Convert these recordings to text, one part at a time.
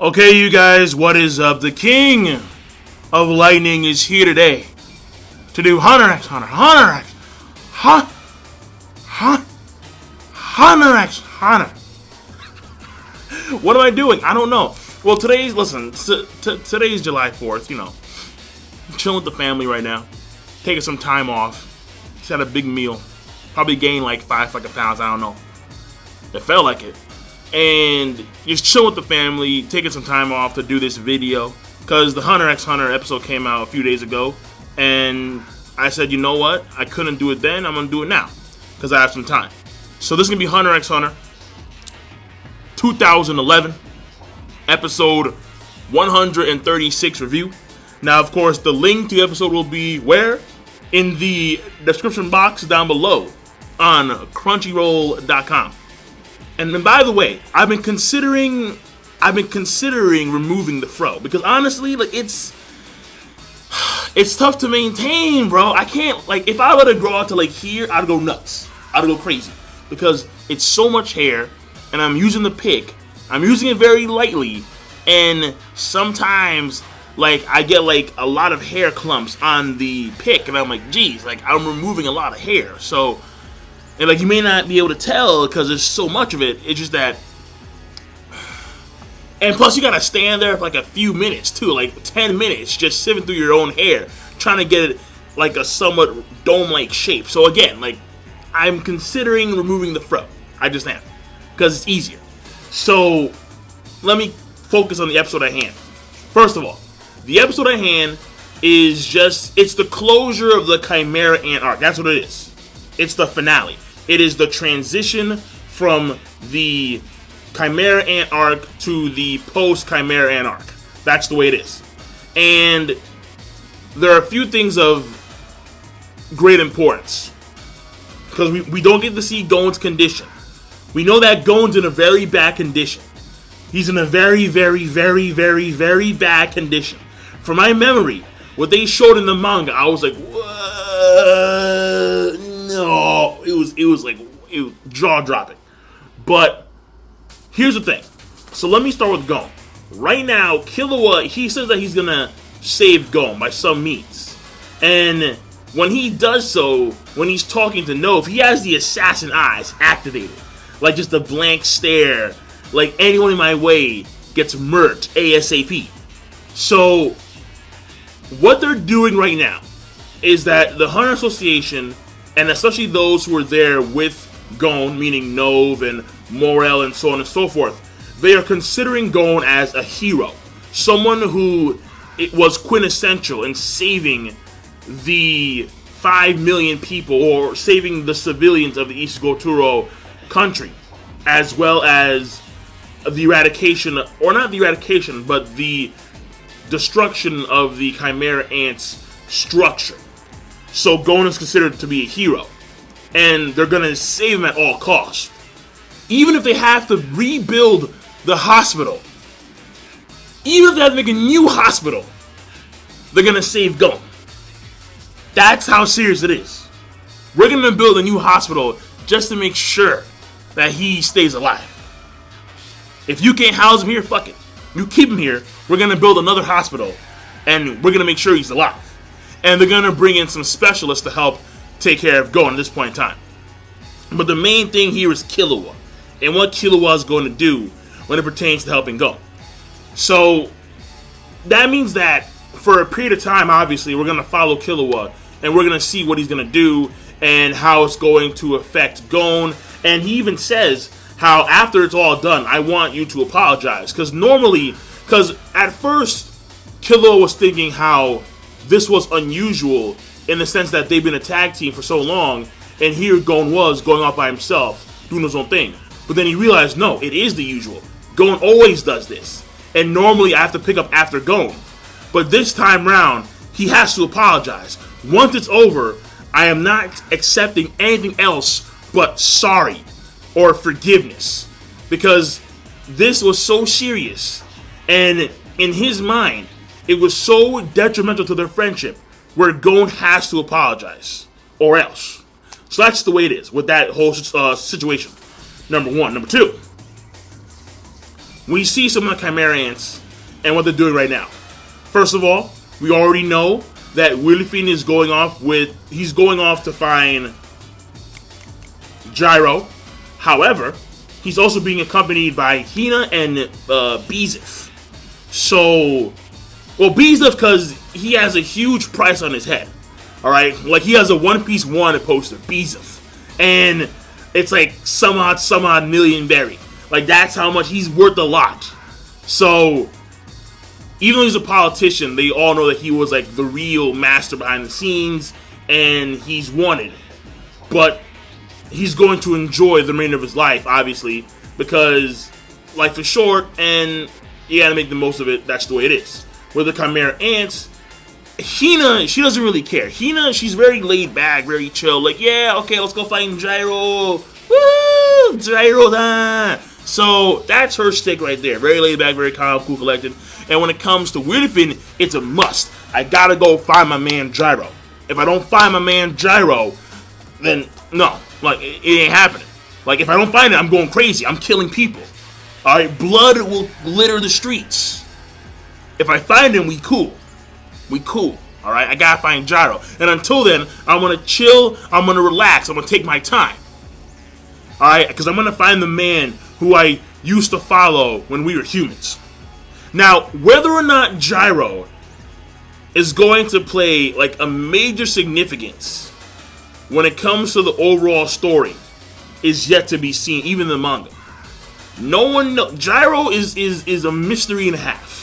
Okay, you guys, what is up? The King of Lightning is here today to do Hunter x Hunter. What am I doing? I don't know. Well, today's July 4th, chilling with the family right now, taking some time off. Just had a big meal. Probably gained like 5 fucking pounds, I don't know. It felt like it. And just chilling with the family, taking some time off to do this video. Because the Hunter x Hunter episode came out a few days ago. And I said, you know what? I couldn't do it then, I'm going to do it now. Because I have some time. So this is going to be Hunter x Hunter 2011. Episode 136 review. Now, of course, the link to the episode will be where? In the description box down below on Crunchyroll.com. And then, by the way, I've been considering removing the fro because honestly, like it's tough to maintain, bro. I can't, like, if I were to grow out to like here, I'd go nuts. I'd go crazy because it's so much hair, and I'm using the pick. I'm using it very lightly, and sometimes like I get like a lot of hair clumps on the pick, and I'm like, geez, like I'm removing a lot of hair, so. And like you may not be able to tell because there's so much of it. It's just that, and plus you gotta stand there for like a few minutes too, like 10 minutes, just sifting through your own hair, trying to get it like a somewhat dome-like shape. So again, like I'm considering removing the fro. I just am because it's easier. So let me focus on the episode at hand. First of all, the episode at hand is it's the closure of the Chimera Ant Arc. That's what it is. It's the finale. It is the transition from the Chimera Ant Arc to the post-Chimera Ant Arc. That's the way it is. And there are a few things of great importance. Because we don't get to see Gon's condition. We know that Gon's in a very bad condition. He's in a very, very, very, very, very bad condition. From my memory, what they showed in the manga, I was like, what? No, it was jaw-dropping. But here's the thing. So let me start with Gon. Right now, Killua, he says that he's gonna save Gon by some means. And when he does so, when he's talking to Nove, he has the assassin eyes activated. Like just a blank stare. Like anyone in my way gets murked ASAP. So what they're doing right now is that the Hunter Association, and especially those who are there with Gon, meaning Nove and Morel and so on and so forth, they are considering Gon as a hero. Someone who was quintessential in saving the 5 million people, or saving the civilians of the East Goturo country, as well as the eradication, or not the eradication, but the destruction of the Chimera Ant's structure. So Gon is considered to be a hero. And they're going to save him at all costs. Even if they have to rebuild the hospital. Even if they have to make a new hospital. They're going to save Gon. That's how serious it is. We're going to build a new hospital just to make sure that he stays alive. If you can't house him here, fuck it. You keep him here. We're going to build another hospital. And we're going to make sure he's alive. And they're going to bring in some specialists to help take care of Gon at this point in time. But the main thing here is Killua. And what Killua is going to do when it pertains to helping Gon. So that means that for a period of time, obviously, we're going to follow Killua. And we're going to see what he's going to do and how it's going to affect Gon. And he even says how after it's all done, I want you to apologize. Because at first, Killua was thinking how this was unusual in the sense that they've been a tag team for so long, and here Gon was going off by himself, doing his own thing. But then he realized, no, it is the usual. Gon always does this. And normally I have to pick up after Gon. But this time round, he has to apologize. Once it's over, I am not accepting anything else but sorry or forgiveness. Because this was so serious. And in his mind, it was so detrimental to their friendship where Gon has to apologize. Or else. So that's the way it is with that whole situation. Number one. Number two. we see some of the Chimera Ants and what they're doing right now. First of all, we already know that Willifin is going off to find Gyro. However, he's also being accompanied by Hina and Beezif. So, well, Beezif because he has a huge price on his head. Alright? Like, he has a One Piece wanted poster, Beezif. And it's like some odd million berry. Like, that's how much he's worth a lot. So, even though he's a politician, they all know that he was like the real master behind the scenes, and he's wanted. But he's going to enjoy the remainder of his life, obviously, because life is short, and you gotta make the most of it. That's the way it is. With the Chimera Ants, Hina, she doesn't really care. Hina, she's very laid back, very chill. Like, yeah, okay, let's go find Gyro. Woo! Gyro da! So, that's her stick right there. Very laid back, very calm, cool, collected. And when it comes to Willifin, it's a must. I gotta go find my man Gyro. If I don't find my man Gyro, then no. Like, it ain't happening. Like, if I don't find it, I'm going crazy. I'm killing people. Alright, blood will litter the streets. If I find him, we cool. We cool. Alright, I gotta find Gyro. And until then, I'm gonna chill, I'm gonna relax, I'm gonna take my time. Alright, because I'm gonna find the man who I used to follow when we were humans. Now, whether or not Gyro is going to play like a major significance when it comes to the overall story is yet to be seen, even in the manga. No one knows. Gyro is a mystery and a half.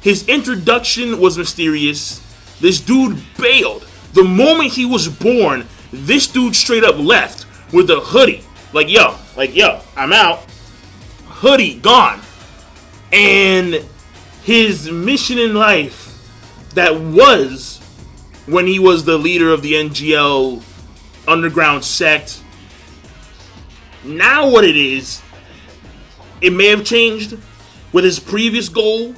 His introduction was mysterious. This dude bailed. The moment he was born, this dude straight up left with a hoodie. Like, yo, I'm out. Hoodie, gone. And his mission in life, that was when he was the leader of the NGL underground sect. Now what it is, it may have changed with his previous goal,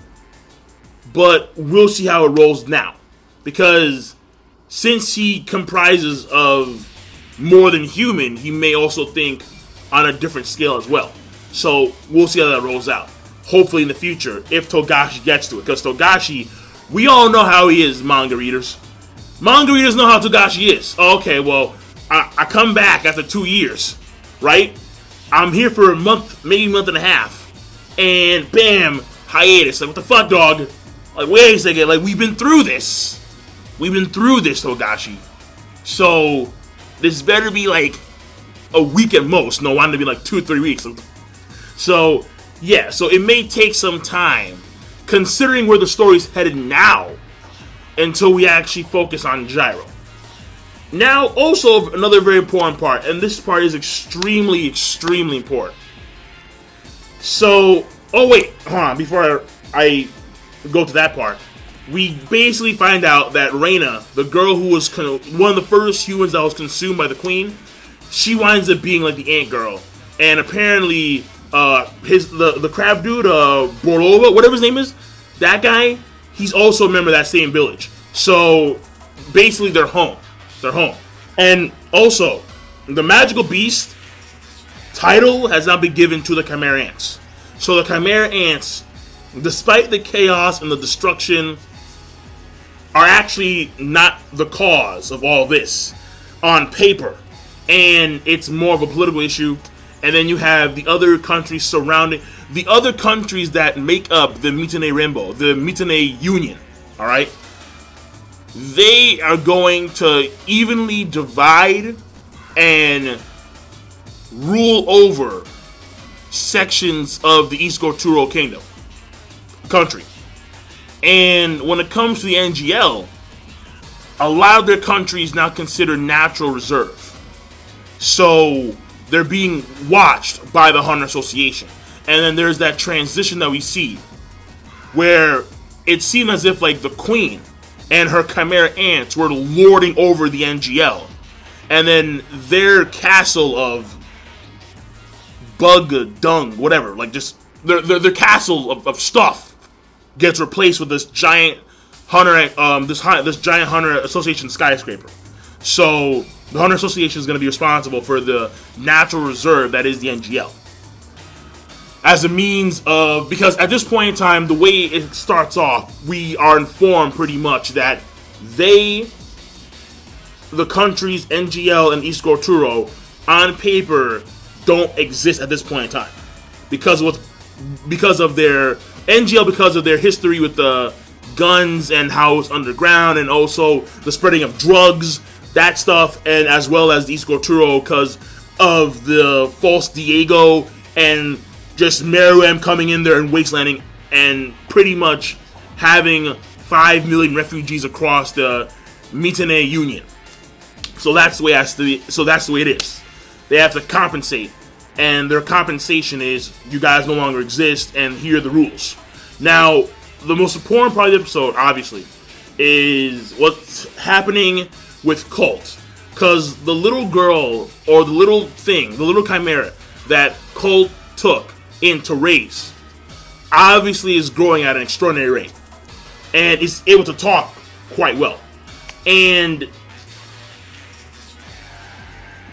but we'll see how it rolls now. Because since he comprises of more than human, he may also think on a different scale as well. So we'll see how that rolls out. Hopefully in the future, if Togashi gets to it. Because Togashi, we all know how he is, manga readers. Manga readers know how Togashi is. Okay, well, I come back after 2 years, right? I'm here for a month, maybe a month and a half. And bam, hiatus. Like, what the fuck, dog? Like, wait a second. Like, we've been through this. We've been through this, Togashi. So, this better be like a week at most. No, I want it to be like 2 or 3 weeks. So, yeah. So, it may take some time, considering where the story's headed now, until we actually focus on Gyro. Now, also, another very important part, and this part is extremely, extremely important. So, oh wait, hold on, before I go to that part, we basically find out that Reina, the girl who was one of the first humans that was consumed by the queen, she winds up being like the ant girl. And apparently, the crab dude, Borlova, whatever his name is, that guy, he's also a member of that same village. So, basically, they're home. They're home. And also, the magical beast title has now been given to the Chimera Ants. So the Chimera Ants, despite the chaos and the destruction, are actually not the cause of all this on paper. And it's more of a political issue. And then you have the other countries surrounding, the other countries that make up the Mitane Rainbow, the Mitane Union. Alright? They are going to evenly divide and rule over sections of the East Goturo Kingdom country. And when it comes to the NGL, a lot of their countries now consider natural reserve. So they're being watched by the Hunter Association. And then there's that transition that we see where it seemed as if like the Queen and her Chimera Ants were lording over the NGL. And then their castle of bug, dung, whatever, like just their castle of stuff gets replaced with this giant Hunter, this giant Hunter Association skyscraper. So the Hunter Association is going to be responsible for the natural reserve that is the NGL. as a means of, because at this point in time, the way it starts off, we are informed pretty much that the countries NGL and East Gorturo, on paper, don't exist at this point in time because of their NGL, because of their history with the guns and how it's underground, and also the spreading of drugs, that stuff, and as well as the East Gorturo because of the false Diego and just Meruem coming in there and wastelanding and pretty much having 5 million refugees across the Mitane Union. So that's the way it is. They have to compensate, and their compensation is you guys no longer exist, and here are the rules. Now, the most important part of the episode, obviously, is what's happening with Colt, because the little girl or the little thing, the little chimera that Colt took in to raise, obviously is growing at an extraordinary rate, and is able to talk quite well. And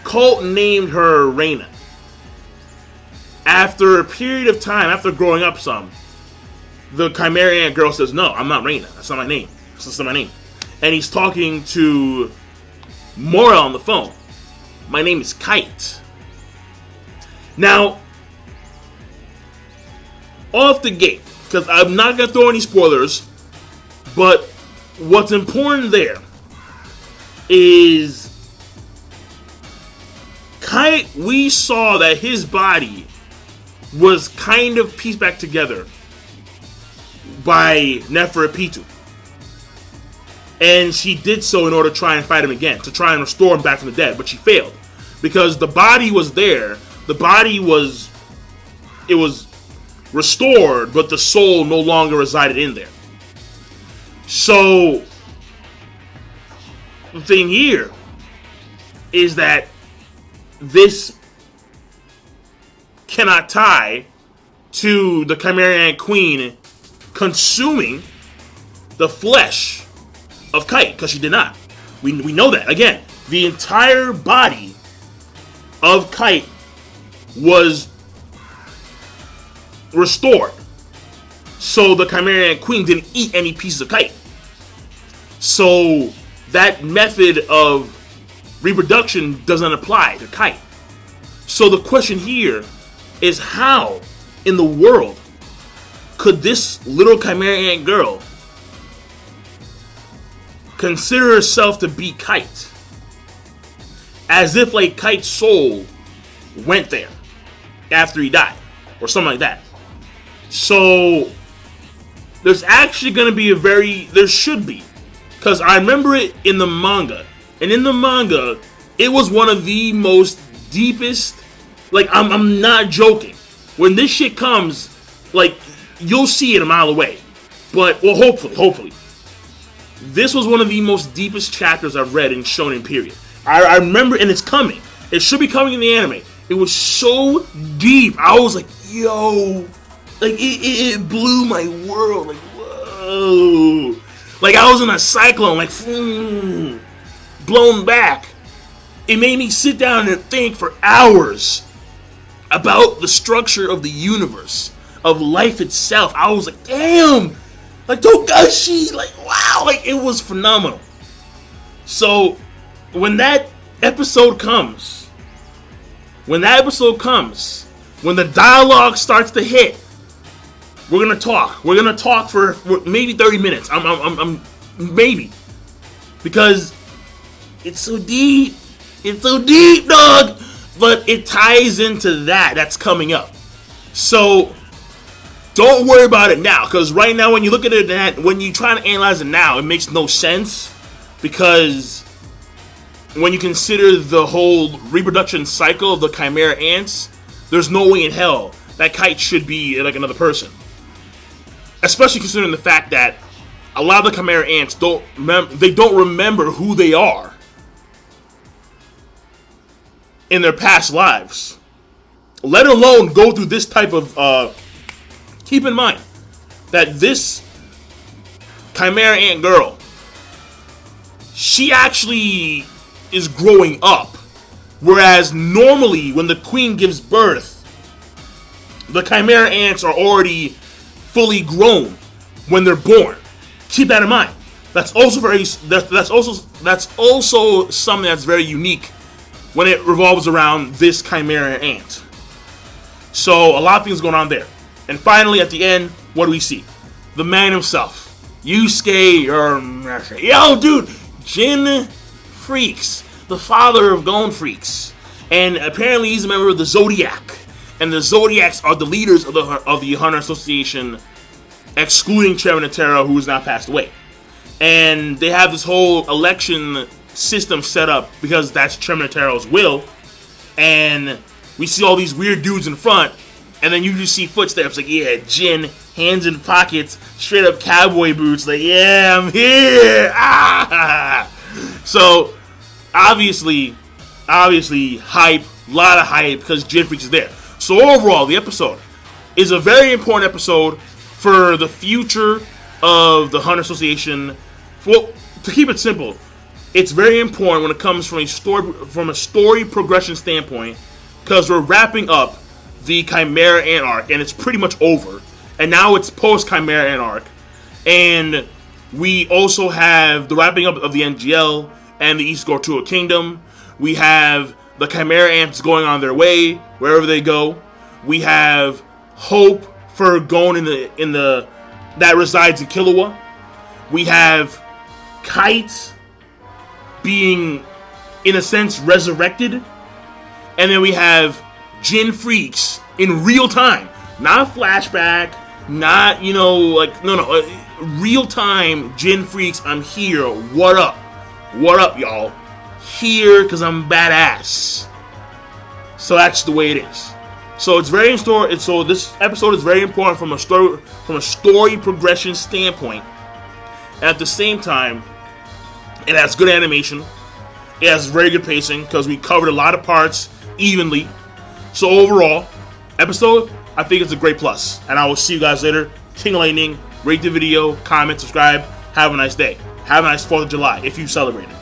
Colt named her Reina. After a period of time, after growing up some, the Chimera Ant girl says, "No, I'm not Reina. That's not my name. That's not my name." And he's talking to Mora on the phone. "My name is Kite." Now, off the gate, because I'm not going to throw any spoilers, but what's important there is Kite, we saw that his body was kind of pieced back together by Neferpitu. And she did so in order to try and fight him again, to try and restore him back from the dead, but she failed. Because the body was there, it was restored, but the soul no longer resided in there. So, the thing here is that this cannot tie to the Chimera Ant Queen consuming the flesh of Kite, because she did not. We know that. Again, the entire body of Kite was restored. So the Chimera Ant Queen didn't eat any pieces of Kite. So that method of reproduction doesn't apply to Kite. So the question here is, how in the world could this little Chimera Ant girl consider herself to be Kite? As if like Kite's soul went there after he died, or something like that. So there's actually going to be there should be, because I remember it in the manga, and in the manga it was one of the most deepest, like I'm not joking, when this shit comes, like you'll see it a mile away, but well, hopefully this was one of the most deepest chapters I've read in Shonen period. I remember, and it's coming. It should be coming in the anime. It was so deep. I was like, yo, like it blew my world. Like, whoa. Like I was in a cyclone, like blown back. It made me sit down and think for hours about the structure of the universe, of life itself. I was like, damn, like Togashi, like wow, like it was phenomenal. So when that episode comes, when the dialogue starts to hit, we're gonna talk. We're gonna talk for maybe 30 minutes. I'm maybe, because it's so deep. It's so deep, dog. But it ties into that's coming up. So don't worry about it now, because right now when you look at it, when you try to analyze it now, it makes no sense, because when you consider the whole reproduction cycle of the Chimera Ants, there's no way in hell that Kite should be like another person. Especially considering the fact that a lot of the Chimera Ants don't remember who they are in their past lives, let alone go through this type of keep in mind that this Chimera Ant girl, she actually is growing up, whereas normally when the queen gives birth, the Chimera Ants are already fully grown when they're born. Keep that in mind. That's also something that's very unique when it revolves around this Chimera Ant. So a lot of things going on there. And finally, at the end, what do we see? The man himself, Yusuke, yo, dude, Jin Freaks, the father of Gon Freaks, and apparently he's a member of the Zodiac, and the Zodiacs are the leaders of the Hunter Association, excluding Chimera, who has now passed away. And they have this whole election system set up because that's Chimera's will, and we see all these weird dudes in front, and then you just see footsteps, like, yeah, Jin, hands in pockets, straight up cowboy boots, like, yeah, I'm here, ah! So, obviously, hype, a lot of hype, because Jin Freaks is there. So overall, the episode is a very important episode for the future of the Hunter Association. Well, to keep it simple, it's very important when it comes from a story progression standpoint, because we're wrapping up the Chimera Ant Arc, and it's pretty much over. And now it's post-Chimera Ant Arc. And we also have the wrapping up of the NGL and the East Gortua Kingdom. We have the Chimera Ants going on their way, wherever they go. We have hope for Gon that resides in Killua. We have Kite being, in a sense, resurrected. And then we have Jin Freaks in real time. Not a flashback, not, real time Jin Freaks, I'm here, what up? What up, y'all? Here, because I'm badass. So that's the way it is. So it's very important. So this episode is very important from a story progression standpoint. And at the same time, it has good animation. It has very good pacing because we covered a lot of parts evenly. So overall, episode, I think it's a great plus. And I will see you guys later. King Lightning, rate the video, comment, subscribe. Have a nice day. Have a nice 4th of July if you celebrate it.